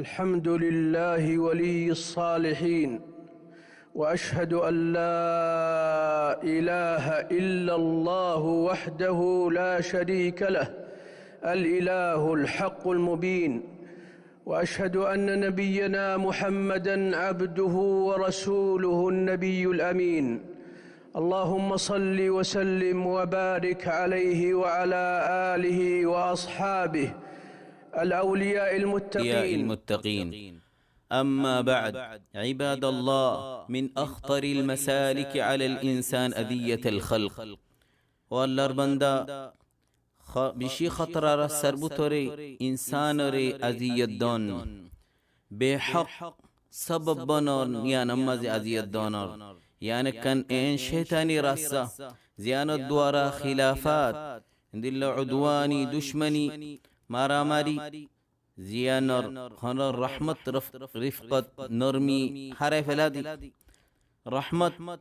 الحمد لله ولي الصالحين، وأشهد أن لا إله إلا الله وحده لا شريك له الإله الحق المبين، وأشهد أن نبينا محمدًا عبده ورسوله النبي الأمين. اللهم صل وسلم وبارك عليه وعلى آله وأصحابه الأولياء المتقين. أما بعد، عباد الله، من أخطر المسالك على الإنسان أذية الخلق. والله بندا بشي خطر را سربطوري إنسان ري أذية دون بحق سبب بنار يعني نماز أذية دونار يعني كان إن شيطاني راسا زيانة دوارا خلافات دل عدواني دشمني ماراماري زيانر خنر رحمة رفقة نرمي هراي فلادي رحمة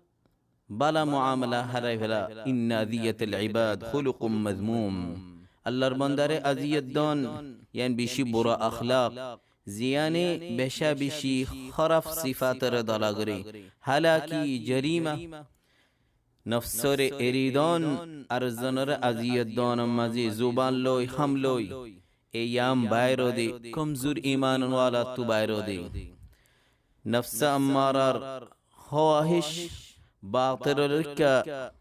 بلا معاملة هراي فلا. إن أذية العباد خلق مذموم. الله ربندار أذية دون يعني بشي برا أخلاق زياني بشا بشي خرف صفات ردالاغري هلاكي جريمة نفسر إريدون أرزنر أذية دون مزي زبان لوي خم لوي ایام بايرو دي کمزور ایمان والا تو بايرو دي نفس امارار خواهش باطر ركا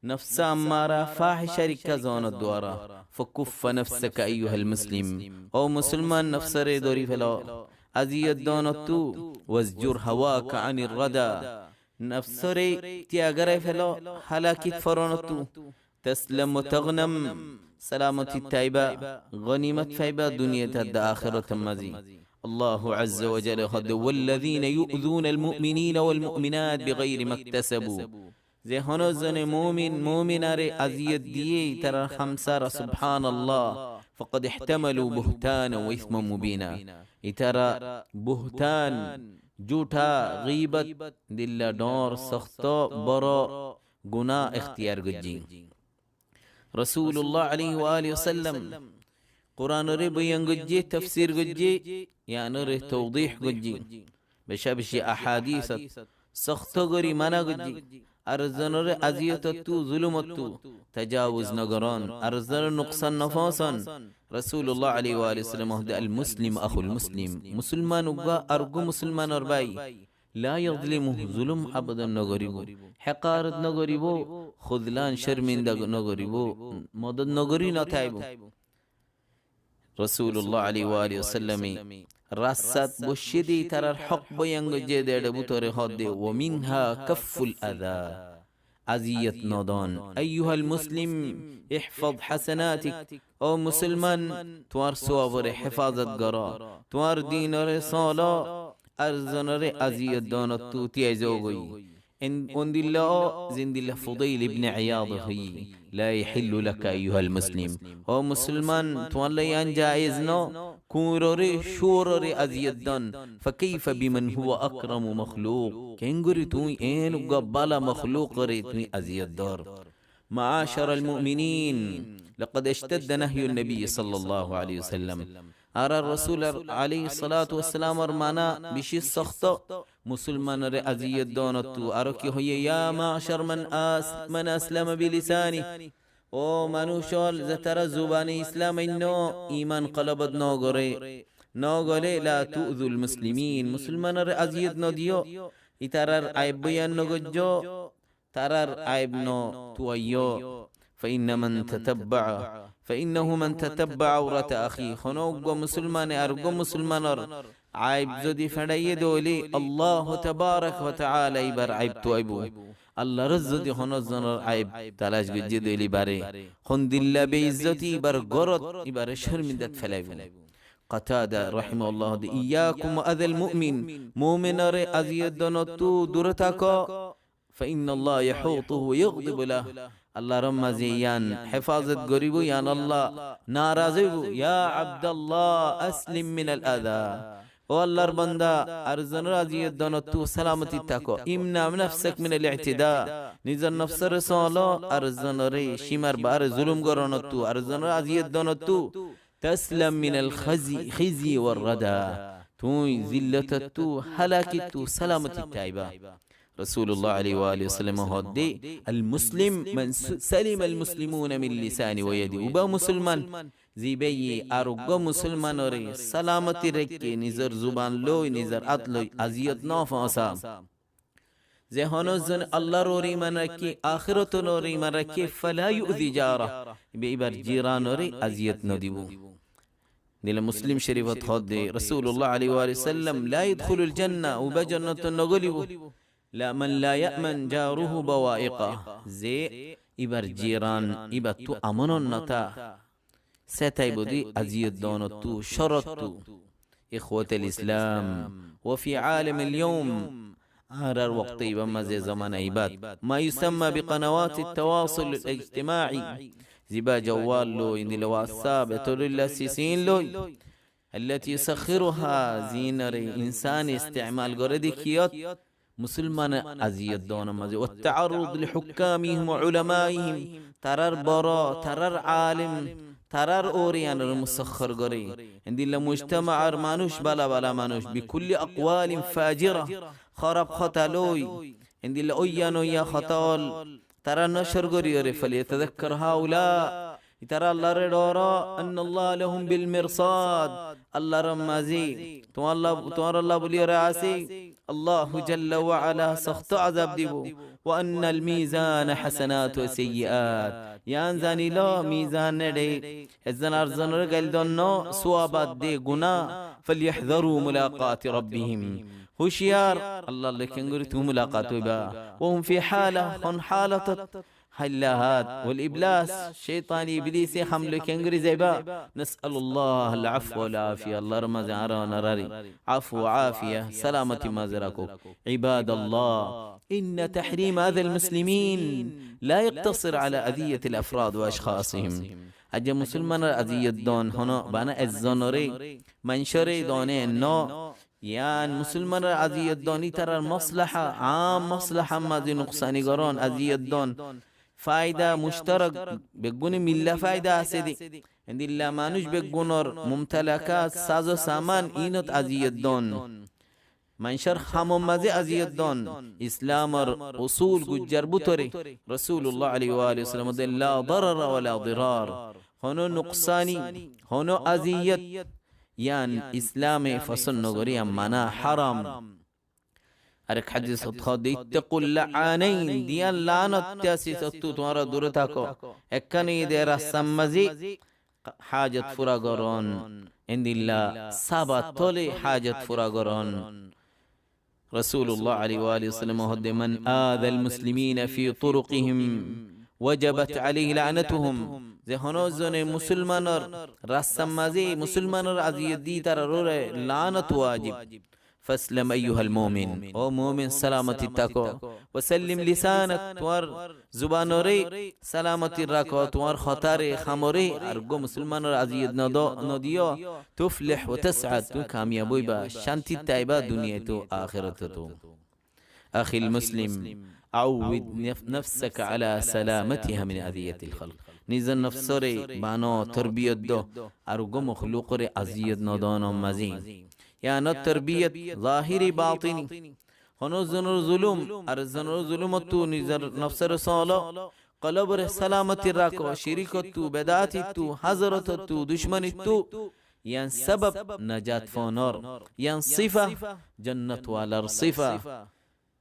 نفس امارا فاحش ركا زون الدوارا فكف نفسك ايها المسلم او مسلمان نفس ري دوري فلو اذية دون تو وازجر هواك عن الردى نفس ري تياغري فلو حلاكت فرون تو تسلم وتغنم سلامتي التايبة غنيمة فايبة دنيا تد آخرة مزي. الله عز وجل خد والذين يؤذون المؤمنين والمؤمنات بغير ما اكتسبوا زي هنوزن مؤمن ري أذية دي ترى خمسة سبحان الله فقد احتملوا بهتانا وإثما مبينا. ترى بهتان جوتا غيبت دل دور سخطو برو گناہ اختیار گجی. رسول الله عليه وآله وسلم قرآن ري بيان گجي تفسير گجي يعني ري توضيح گجي بشي أحاديث سخت غري منا گجي ارزن ري عزيت تو ظلمت تو تجاوز نگران ارزن نقصان نفاسان. رسول الله عليه وآله وسلم المسلم أخو المسلم مسلمان وقا أرجو مسلمان أربعي لا يظلمه ظلم أبدا نغريبو حقارت نغريبو خذلان شرمنده نغريبو مدد نغري نتايبو. رسول الله عليه وآله وسلم راسات بشدي ترى الحق بيانغ جيدة بطور خده ومنها كف الأذى أذية نادان. أيها المسلم احفظ حسناتك او مسلمان توار سوابر حفاظت گرا توار دين رسالة ارزنر أذية دانت تو تيزوغي ان دلّا زند الله فضيل ابن عياض هي لا يحل لك أيها المسلم او مسلمان توالي ان جائزنا كوروري شوروري أذية دان فكيف بمن هو أكرم مخلوق كنغري توي ان قبالا مخلوق ري توي أذية دار. معاشر المؤمنين لقد اشتد نهي النبي صلى الله عليه وسلم أرى الرسول عليه الصلاة والسلام أرمانا بشي السخط مسلمان ري أذية دونتو أركي هي يا معشر من أسلم بلساني او منوشال زتر زبان إسلام إنو إيمان قلبت نوغري لا تؤذوا المسلمين مسلمان ري أذية نديو إترار عيب بيان نغجو ترار عيب نو تويو فإنه من تتبع عورة أخي خنوق مسلمان أرقو مسلمان عيب زدي فني دولي الله تبارك وتعالى يبر عيب تويبو الله رزدي خنوزن عيب تلاش جد دولي باري خند الله بيزتي بر غرط يبر شرمدت فلايبو. قتادة رحمه الله دي إياكم وأذى المؤمن مؤمن ري أذية دونتو درتاكو فإن الله يحوطه ويغضب له الله رمزي يان حفاظت قريبو يان الله نارازيبو يا عبد الله أسلم من الأذى والله ربندا أرزن راضي الدونتو سلامتي تاكو امنع نفسك من الاعتداء نزل نفس رسالة أرزن ري شمر بار ظلم قرانتو أرزن راضي الدونتو تسلم من الخزي والردى তুই জিল্লাত তু হালাকি তু সালামতি তাইবা রাসূলুল্লাহ আলাইহি ওয়া আলিহি ওয়াসাল্লাম হদ্দে আল মুসলিম মান সালিম আল মুসলিমুনা মিন লিসানি ওয়া ইয়াদি উবা মুসলমান জিবেই আরোগ্য মুসলমানরে সালামতি রেখে নিজের জুবান লই নিজের হাত লই আজিয়ত না ফাসা যে হনজন আল্লাহর ওর ঈমান রাখি আখিরাতের ওর ঈমান রাখি ফালা ইউযি জারা বেইবার জিরানরে আজিয়ত ন দিব দিলে মুসলিম শরীফত হদ্দে রাসূলুল্লাহ আলাইহি ওয়া সাল্লাম লা ইদখুলুল জান্নাহ উবা জান্নাত নগলিব লা মান লা ইয়ামান জারুহু বাওয়াইকা যে ইবার জিরান ইবার তু আমনন নতা সেটাই বদি আজিয়ত দনতু শরতু ইখওয়াতুল ইসলাম ওয়া ফি আলাম اليوم আরার ওয়াক্তে বমাজে জামানা ইবাদ মা ইউসাম্মা বিকনাওয়াত التواصل الاجتماعي زبا جوال له إن الواتساب تولي سيسين له التي يسخرها زينر إنسان استعمال قردي كيوت مسلمان أزيد دون مزي والتعرض لحكامهم وعلمائهم ترر برا ترر عالم ترر أوريان المسخر قري عند المجتمع مانوش بلا مانوش بكل أقوال فاجرة خرب خطالوي عند الأيان يا خطال ترى نشر قرير فليتذكر هؤلاء ترى الله ردورا أن الله لهم بالمرصاد الله رمازي توار الله بلي راسي الله جل وعلا سخط عذاب ديبو وأن الميزان حسنات وسيئات يانزاني لا ميزان ندي إذن أرزن رجل دونو سوابات دي قنا فليحذروا ملاقات ربهم هوشيار الله اللي كنقول تو ملاقاته با وهم في حالة حلهات والإبلاس شيطان إبليسي حمل كنقول زيبا نسأل الله العفو والعافية الله رمضان عرانا راري عفو وعافية سلامة مازراكو عباد الله إن تحريم هذا المسلمين لا يقتصر على أذية الأفراد وأشخاصهم أجا مسلمان أذية دون هنا بانا الزنوري منشري دوني النو یان مسلمان را اذیت دانی تر مصلحه عام مصلحه مازی نقصانی گران اذیت دان فایده مشترک بگون مله فایده اسدی اند الله مانوش بگونر ممتلکات ساز و سامان اینت اذیت دان منشر خامم مازی اذیت دان اسلام اصول گجر بوتری رسول الله علیه و آله و سلم لا ضرر ولا ضرار هنو نقصانی هنو اذیت یان اسلام فصل نگری منا حرام ارک حدیث خود اتقوا اللعانین دیان لعنت تیاسی ستو تمہارا دور تاکو اکنی دیرا سمزی حاجت فراگران اند اللہ سابت طولی حاجت فراگران رسول الله عليه وآله وسلم هد من آذى المسلمين في طرقهم وجبت عليه لعنتهم যে হনজনে মুসলমানর রাসম মাঝে মুসলমানর আজিয়ত দি তার ররে লানত ওয়াজিব فاسلم ايها المؤمن او مؤمن سلامتی تاکو وسلم لسانك توار زبانوري سلامتی راکو توار خطر خموري ارگو مسلمانر আজিয়ত ندیو تفلح وتسعد تو کامیابی با شانتی تایبا دنیا تو آخرت تو اخي المسلم عود نفسك على سلامتها من اذية الخلق نیز نفسره بانو تربیت دو ارگو مخلوق ر اذیت ندانو مزین یا نه تربیت ظاهری باطنی هنو زنر ظلم ار زنر ظلمت تو نیز نفسر سالا قلب ر سلامتی راکو شریکت تو بدعت تو حضرت تو دشمنی تو یان سبب نجات فانار یان صفه جنت والا صفه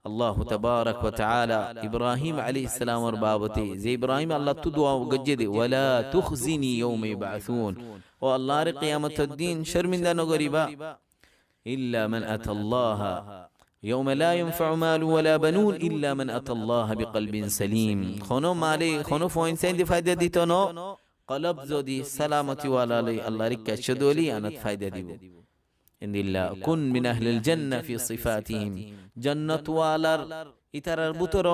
الله تبارك وتعالى إبراهيم عليه السلام وربابته زي إبراهيم الله تدعى وقجد ولا تخزني يوم يبعثون والله قيامة الدين شر من ذا غريبا إلا من أتى الله يوم لا ينفع مال ولا بنون إلا من أتى الله بقلب سليم خنو مالي خنو فوين سين دي فايدة دي تنو قلب زودي سلامتي ولا لي الله ركا شدولي أنا فايدة دي إن الله كن من أهل الجنة في صفاتهم جنة والر إترر بطر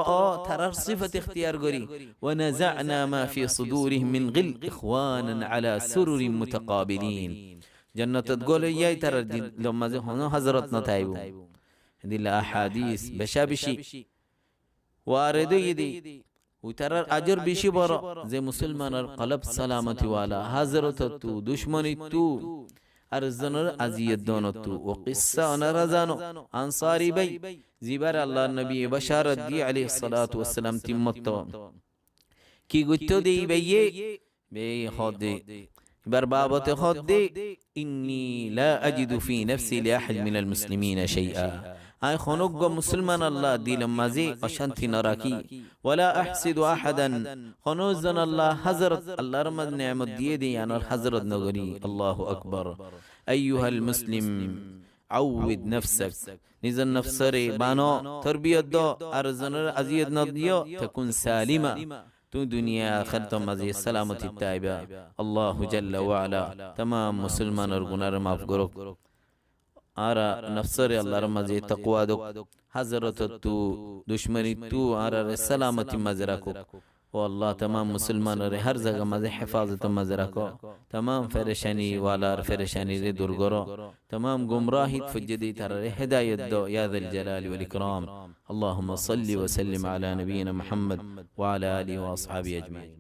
ترر صفة اختيار قري ونزعنا ما في صدورهم من غل إخوانا على سرر متقابلين جنة تقول يا ترر لما هنا حضرتنا تايبو إن الله أحاديث بشابشي وارد يدي وترر أجر بشي برا زي مسلمان قلب سلامتي والا حضرت تو دشمني تو আরজনের আজিয়ত দনতু ও কিসসা অনারা জানো আনসারি ভাই জিবার আল্লাহর নবী বাশারত দিয়ে আলাইহিস সালাতু ওয়াস সালাম তিম্মত কি গুত্ত দেই ভাইয়ে বে হদে এবার বাবতে হদে ইন্নী লা আজিদু ফি নফসি লি আহাদ মিনাল মুসলিমিনা শাইআ আই খনগ্য মুসলমান আল্লাহ দিলম মাঝে অশান্তি না রাখি ওয়ালা আহসিদু আহাদান খনজন আল্লাহ হযরত আল্লাহর মাঝ নিয়ামত দিয়ে দেই আনার হযরত নগরী আল্লাহু আকবার আইয়ুহাল মুসলিম আউদ নফসক নিজের নফসরে বানো তরবিয়ত দাও আর জনের আজিয়ত না দিও তকুন সালিমা তু দুনিয়া আখিরাত মাঝে সালামতি তাইবা আল্লাহু জাল্লা ওয়া আলা तमाम মুসলমানের গুনাহ মাফ করুক আরা নফসরে আল্লাহর মাঝে তাকওয়া দো হযরত তু দুশমনি তু আরা সালামতি মাঝে রাখো ও আল্লাহ तमाम মুসলমানের হর জায়গা মাঝে হেফাজত মাঝে রাখো तमाम ফেরেশানি ওয়ালার ফেরেশানি রে দূর করো तमाम গুমরাহিত ফজদি তারে হেদায়েত দাও ইয়া যাল জালালি ওয়াল ইকরাম اللهم صل وسلم على نبينا محمد وعلى آله وأصحابه أجمعين